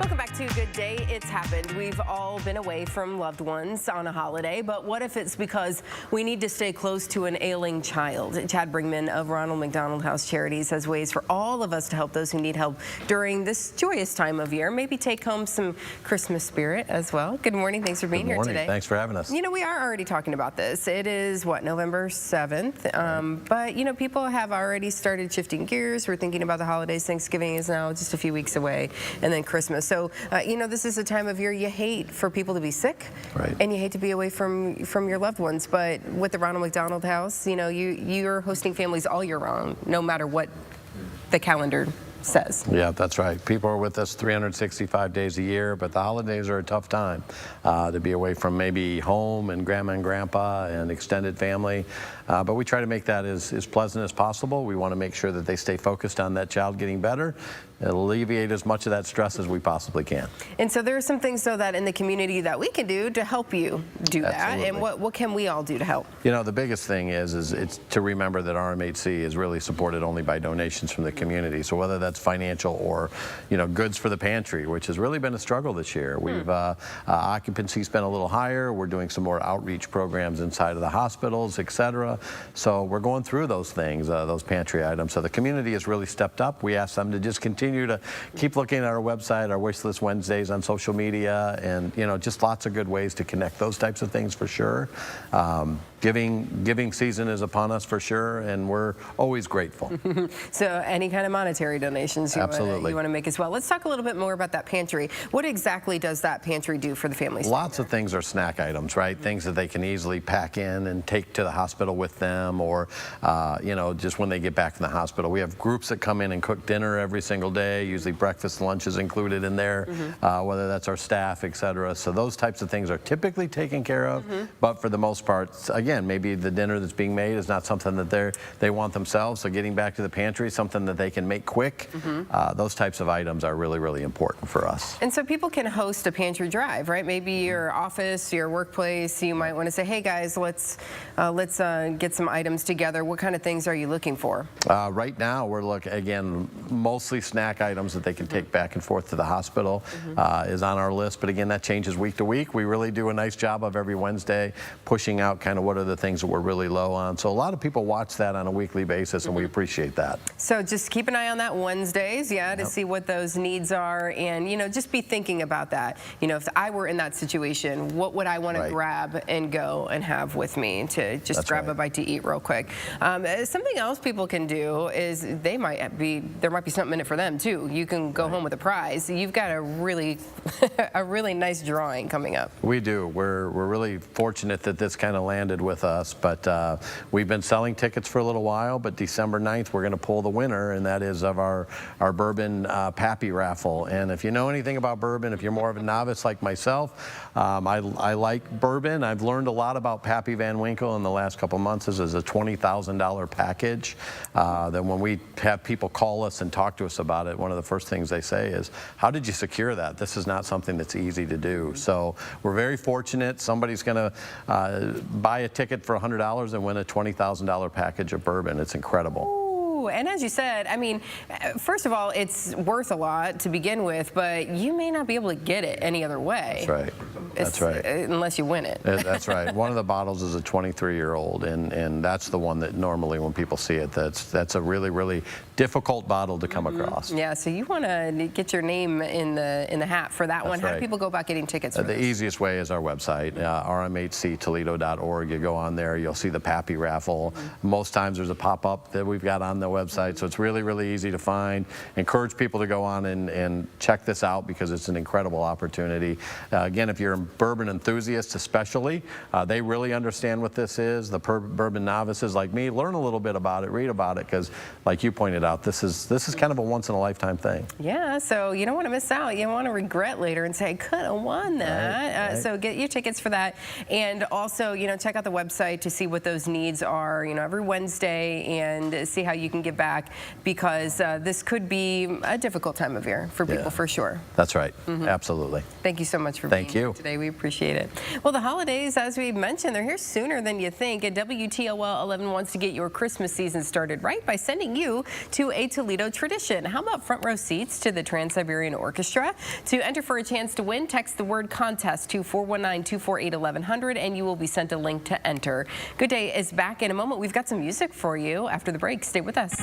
Welcome back to Good Day. It's happened. We've all been away from loved ones on a holiday, but what if it's because we need to stay close to an ailing child? Chad Bringman of Ronald McDonald House Charities has ways for all of us to help those who need help during this joyous time of year. Maybe take home some Christmas spirit as well. Good morning. Thanks for being here today. Thanks for having us. You know, we are already talking about this. It is, what, November 7th? But, you know, people have already started shifting gears. We're thinking about the holidays. Thanksgiving is now just a few weeks away, and then Christmas. So, you know, this is a time of year you hate for people to be sick, and you hate to be away from your loved ones. But with the Ronald McDonald House, you know, you're hosting families all year round, no matter what the calendar says. Yeah, that's right. People are with us 365 days a year, but the holidays are a tough time to be away from maybe home and grandma and grandpa and extended family. But we try to make that as pleasant as possible. We want to make sure that they stay focused on that child getting better and alleviate as much of that stress as we possibly can. And so there are some things, though, that in the community that we can do to help you do that. Absolutely. And what can we all do to help? You know, the biggest thing is it's to remember that RMHC is really supported only by donations from the community. So whether that's financial or, you know, goods for the pantry, which has really been a struggle this year. We've occupancy's been a little higher. We're doing some more outreach programs inside of the hospitals, etc. So we're going through those things, those pantry items. So the community has really stepped up. We ask them to just continue to keep looking at our website, our Wish List Wednesdays on social media, and, you know, just lots of good ways to connect those types of things for sure. Giving season is upon us for sure, and we're always grateful. So any kind of monetary donations you want to make as well. Let's talk a little bit more about that pantry. What exactly does that pantry do for the families? Lots of things are snack items, right? Things that they can easily pack in and take to the hospital with them, or you know, just when they get back from the hospital. We have groups that come in and cook dinner every single day. Usually breakfast and lunch is included in there, whether that's our staff, etc. So those types of things are typically taken care of, but for the most part, again, maybe the dinner that's being made is not something that they want themselves, so getting back to the pantry, something that they can make quick, those types of items are really, really important for us. And so people can host a pantry drive, right? Maybe your office, your workplace, you might want to say, hey guys, let's get some items together. What kind of things are you looking for? Right now, we're looking, again, mostly snack items that they can take back and forth to the hospital is on our list, but again, that changes week to week. We really do a nice job of every Wednesday pushing out kind of what are the things that we're really low on. So a lot of people watch that on a weekly basis, and we appreciate that. So just keep an eye on that Wednesdays, to see what those needs are, and, you know, just be thinking about that. You know, if I were in that situation, what would I want to grab and go and have with me to just grab a bite to eat real quick? Something else people can do is there might be something in it for them too. You can go home with a prize. You've got a really nice drawing coming up. We do. We're really fortunate that this kind of landed with us, but we've been selling tickets for a little while, but December 9th we're going to pull the winner, and that is of our bourbon Pappy raffle. And if you know anything about bourbon, if you're more of a novice like myself, I like bourbon. I've learned a lot about Pappy Van Winkle in the last couple months. This is a $20,000 package. That when we have people call us and talk to us about it, one of the first things they say is, how did you secure that? This is not something that's easy to do. So we're very fortunate. Somebody's going to buy a ticket for $100 and win a $20,000 package of bourbon. It's incredible. And as you said, I mean, first of all, it's worth a lot to begin with, but you may not be able to get it any other way. That's right. That's right. Unless you win it. That's right. One of the bottles is a 23-year-old, and that's the one that normally when people see it, that's a really, really difficult bottle to come across. Yeah, so you want to get your name in the hat for that one. How do people go about getting tickets? The easiest way is our website, rmhctoledo.org. You go on there, you'll see the Pappy raffle. Most times there's a pop-up that we've got on the website, so it's really, really easy to find. Encourage people to go on and check this out because it's an incredible opportunity. Again, if you're a bourbon enthusiast especially, they really understand what this is. The bourbon novices like me learn a little bit about it, read about it, because like you pointed out, this is kind of a once-in-a-lifetime thing. Yeah, so you don't want to miss out. You don't want to regret later and say, I could have won that. So get your tickets for that. And also, you know, check out the website to see what those needs are, you know, every Wednesday, and see how you can can give back, because this could be a difficult time of year for people, for sure. That's right. Absolutely. Thank you so much for being here today. We appreciate it. Well, the holidays, as we mentioned, they're here sooner than you think. And WTOL 11 wants to get your Christmas season started right by sending you to a Toledo tradition. How about front row seats to the Trans-Siberian Orchestra? To enter for a chance to win, text the word contest to 419-248-1100 and you will be sent a link to enter. Good Day is back in a moment. We've got some music for you after the break. Stay with us.